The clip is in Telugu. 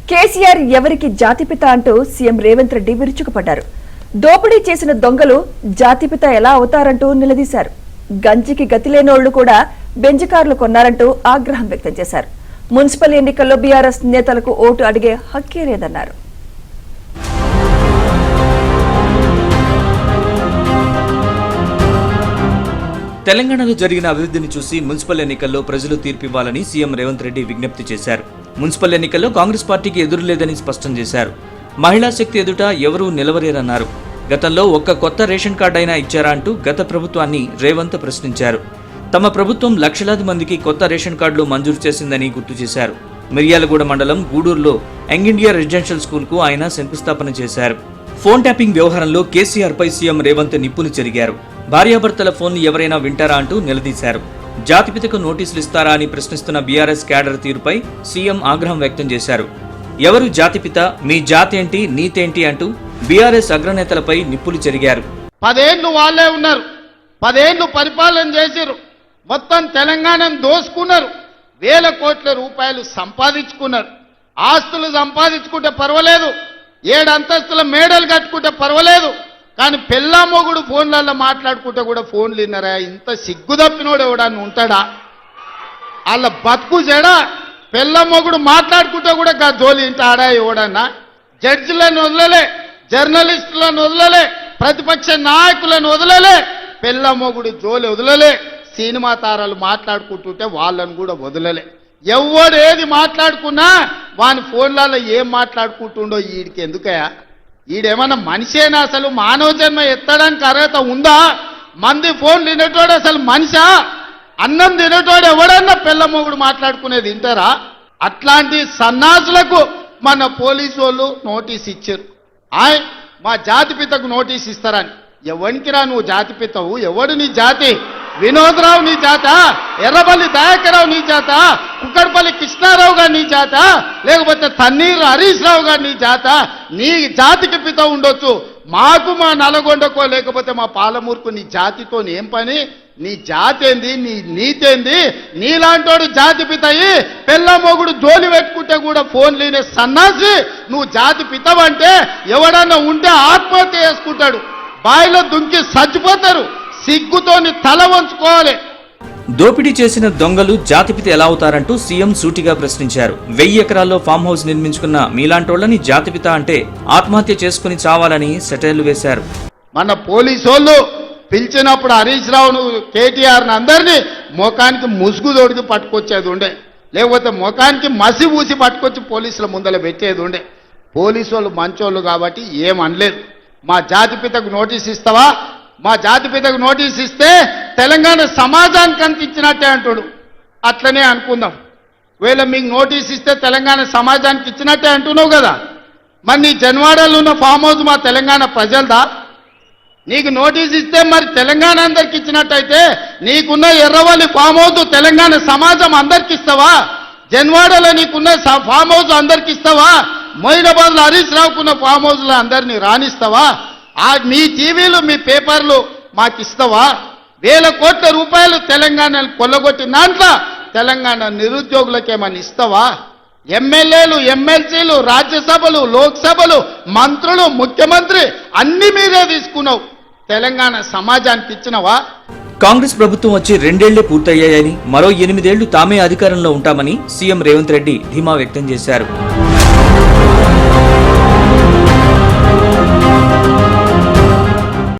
కేసీఆర్ ఎవరికి జాతిపిత అంటూ సీఎం రేవంత్ రెడ్డి విరుచుకుపడ్డారు. దోపిడీ చేసిన దొంగలు జాతిపిత ఎలా అవుతారంటూ నిలదీశారు. గంజికి గతిలేనోళ్లు కూడా బెంజ్ కార్లు కొన్నారంటూ ఆగ్రహం వ్యక్తం చేశారు. మున్సిపల్ ఎన్నికల్లో బీఆర్ఎస్ నేతలకు ఓటు అడిగే హక్కే లేదన్నారు. తెలంగాణలో జరిగిన అభివృద్ధిని చూసి మున్సిపల్ ఎన్నికల్లో ప్రజలు తీర్పివ్వాలని సీఎం రేవంత్ రెడ్డి విజ్ఞప్తి చేశారు. మున్సిపల్ ఎన్నికల్లో కాంగ్రెస్ పార్టీకి ఎదురులేదని స్పష్టం చేశారు. మహిళా శక్తి ఎదుట ఎవరూ నిలవలేరన్నారు. గతంలో ఒక్క కొత్త రేషన్ కార్డు అయినా ఇచ్చారా అంటూ గత ప్రభుత్వాన్ని రేవంత్ ప్రశ్నించారు. తమ ప్రభుత్వం లక్షలాది మందికి కొత్త రేషన్ కార్డులు మంజూరు చేసిందని గుర్తు చేశారు. మిర్యాలగూడ మండలం గూడూరులో యంగ్ ఇండియా రెసిడెన్షియల్ స్కూల్కు ఆయన శంకుస్థాపన చేశారు. ఫోన్ ట్యాపింగ్ వ్యవహారంలో కేసీఆర్పై సీఎం రేవంత్ నిప్పులు చెరిగారు. భార్యాభర్తల ఫోన్లు ఎవరైనా వింటారా అంటూ నిలదీశారు. జాతిపితకు నోటీసులు ఇస్తారా అని ప్రశ్నిస్తున్న బీఆర్ఎస్ క్యాడర్ తీరుపై సీఎం ఆగ్రహం వ్యక్తం చేశారు. ఎవరు జాతిపిత, మీ జాతేంటి, నీతేంటి అంటూ బీఆర్ఎస్ అగ్రనేతలపై నిప్పులు చెరిగారు. 10 ఏళ్లు వాళ్ళే ఉన్నారు, 10 ఏళ్లు పరిపాలన చేశారు, మొత్తం తెలంగాణను దోసుకున్నారు, వేల కోట్ల రూపాయలు సంపాదించుకున్నారు. ఆస్తులు సంపాదించుకుంటే పర్వాలేదు, 7 అంతస్తుల మేడలు కట్టుకుంటే పర్వాలేదు, కానీ పెళ్ళా మొగుడు ఫోన్లలో మాట్లాడుకుంటే కూడా ఫోన్లు విన్నారా? ఇంత సిగ్గు తప్పినోడు ఎవడన్నా ఉంటాడా? వాళ్ళ బతుకు చెడా. పెళ్ళా మొగుడు మాట్లాడుకుంటే కూడా జోలి ఇంట ఆడా ఎవడన్నా? జడ్జిలను వదలలే, జర్నలిస్టులను వదలలే, ప్రతిపక్ష నాయకులను వదలలే, పెళ్ళా మొగుడు జోలి వదలలే, సినిమా తారాలు మాట్లాడుకుంటుంటే వాళ్ళను కూడా వదలలే. ఎవడు ఏది మాట్లాడుకున్నా వాని ఫోన్లలో ఏం మాట్లాడుకుంటుండో వీడికి ఎందుకయా? ఈడేమన్నా మనిషేనా? అసలు మానవ జన్మ ఎత్తడానికి అర్హత ఉందా? మంది ఫోన్ తినేటోడు అసలు మనిషా? అన్నం తినేటోడు ఎవడన్నా పిల్లమ్మగుడు మాట్లాడుకునేది వింటారా? అట్లాంటి సన్నాసులకు మన పోలీసు వాళ్ళు నోటీస్ ఇచ్చారు. మా జాతిపితకు నోటీస్ ఇస్తారని. ఎవరికిరా నువ్వు జాతిపితవు? ఎవడు నీ జాతి? వినోద్రావు నీ జాత? ఎర్రబల్లి దయాకరావు నీ జాత? కుక్కడపల్లి కృష్ణారావు గారు నీ జాత? లేకపోతే తన్నీరు హరీష్ రావు గారు నీ జాత? నీ జాతికి పిత ఉండొచ్చు, మాకు మా నల్గొండకో లేకపోతే మా పాలమూరుకు నీ జాతితో ఏం పని? నీ జాతి ఏంది? నీ నీతేంది? నీలాంటోడు జాతి పితయి పెళ్ళ మొగుడు జోలి పెట్టుకుంటే కూడా ఫోన్ లేనే సన్నాసి నువ్వు జాతి పితవంటే ఎవడన్నా ఉంటే ఆత్మహత్య చేసుకుంటాడు, బాయిలో దుంకి చచ్చిపోతారు. సిగ్గుతోని తల వంచుకోవాలి. దోపిడీ చేసిన దొంగలు జాతిపిత ఎలా అవుతారంటూ సీఎం సూటిగా ప్రశ్నించారు. 1000 ఎకరాల్లో ఫామ్ హౌస్ నిర్మించుకున్న మీలాంటోళ్లని జాతిపిత అంటే ఆత్మహత్య చేసుకుని చావాలని సెటైర్లు వేశారు. మన పోలీసోళ్ళు పిలిచినప్పుడు హరీష్ రావును, కేటీఆర్ని అందరినీ ముఖానికి ముసుగు తోడికి పట్టుకొచ్చేది ఉండే, లేకపోతే ముఖానికి మసి ఊసి పట్టుకొచ్చి పోలీసుల ముందర పెట్టేది ఉండే. పోలీసోళ్ళు మంచోళ్ళు కాబట్టి ఏమనలేదు. మా జాతిపితకు నోటీస్ ఇస్తావా? మా జాతిపితకు నోటీస్ ఇస్తే తెలంగాణ సమాజానికి అంత ఇచ్చినట్టే అంటాడు. అట్లనే అనుకుందాం. ఒకవేళ మీకు నోటీస్ ఇస్తే తెలంగాణ సమాజానికి ఇచ్చినట్టే అంటున్నావు కదా, మరి నీ జన్వాడలో ఉన్న ఫామ్ హౌస్ మా తెలంగాణ ప్రజలదా? నీకు నోటీస్ ఇస్తే మరి తెలంగాణ అందరికి ఇచ్చినట్టయితే నీకున్న ఎర్రవల్లి ఫామ్ హౌస్ తెలంగాణ సమాజం అందరికి ఇస్తావా? జన్వాడలో నీకున్న ఫామ్ హౌస్ అందరికి ఇస్తావా? మొయినాబాద్లో హరీష్ రావుకున్న ఫామ్ హౌస్లో అందరినీ రాణిస్తావా? మీ టీవీలు, మీ పేపర్లు మాకు ఇస్తావా? వేల కోట్ల రూపాయలు తెలంగాణను కొల్లగొట్టిన దాంట్లో తెలంగాణ నిరుద్యోగులకేమని ఇస్తావా? ఎమ్మెల్యేలు, ఎమ్మెల్సీలు, రాజ్యసభలు, లోక్సభలు, మంత్రులు, ముఖ్యమంత్రి అన్ని మీరే తీసుకున్నావు. తెలంగాణ సమాజానికి ఇచ్చినవా? కాంగ్రెస్ ప్రభుత్వం వచ్చి 2 ఏళ్లే పూర్తయ్యాయని, మరో 8 ఏళ్లు తామే అధికారంలో ఉంటామని సీఎం రేవంత్ రెడ్డి ధీమా వ్యక్తం చేశారు.